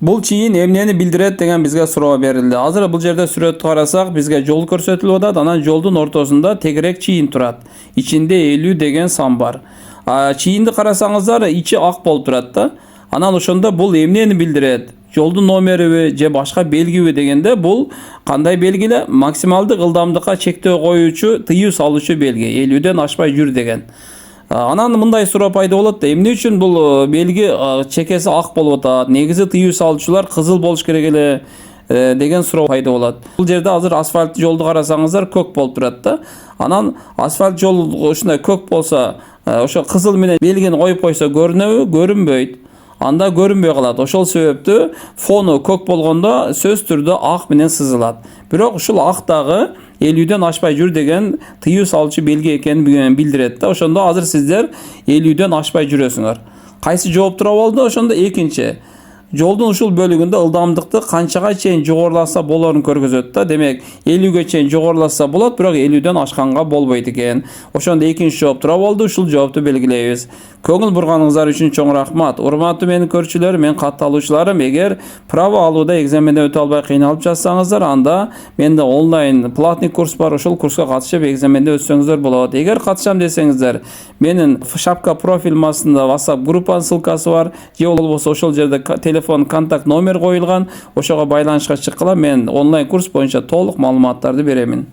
Бул чийин эмнени билдирет деген бизге суроо берилди. Азыр бул жерде сүрөттү карасак, бизге жол көрсөтүлүп атат. Анан жолдун ортосунда тегерек чийин турат. Ичинде 50 деген сан бар. Чийинди карасаңыздар, ичи ак болуп турат да. Анан ошондо бул эмнени билдирет? Жолдун номериби же башка белгиби дегенде, бул кандай белгиле? Максималдык ылдамдыкка чектөө коюучу, тыюу салуучу белги. 50ден ашпай жүр деген. Анан мындай суроо пайда болот да, эмне үчүн бул белги чекеси ак болуп атат? Негизи тыюу салуучулар кызыл болуш керек эле деген суроо пайда болот. Бул жерде азыр асфальт жолду карасаңыздар көк болуп турат да. Анан асфальт жол ушундай көк болсо, ошо кызыл менен белгини коюп койсо көрүнөбү? Көрүнбөйт. Анда көрүнбөй калат. Ошол себептүү фону көк болгондо сөзсүз түрдө ак менен сызылат. Бирок ушул ак 50ден ашпай жүр деген тыюу салуучу белги экенин билдирет да. Ошондо азыр сиздер 50ден ашпай жүрөсүңөр. Кайсы жооп тура болду? Ошондо экинчи. Жолдун ушул бөлүгүндө ылдамдыкты канчага чейин жогоруласа болорун көргөзөт да. Демек 50ге чейин жогоруласа болот, бирок 50ден ашканга болбойт экен. Ошондо экинчи жооп тура болду. Ушул жоопту белгилейбиз. Көңүл бурганыңыздар үчүн чоң рахмат. Урматтуу менин көрүүчүлөрүм, мен катталуучуларым, эгер право алууда экзаменден өтө албай кыйналып жатсаңыздар, анда менде онлайн платный курс бар. Ошол курска катышып экзаменде өтсөңүздөр болот. Эгер катышам десеңиздер, менин шапка профиль астында WhatsApp группанын ссылкасы бар. Же болбосо ошол жерде телефон контакт номер коюлган. Ошого байланышка чыккыла, мен онлайн курс боюнча толук маалыматтарды беремин.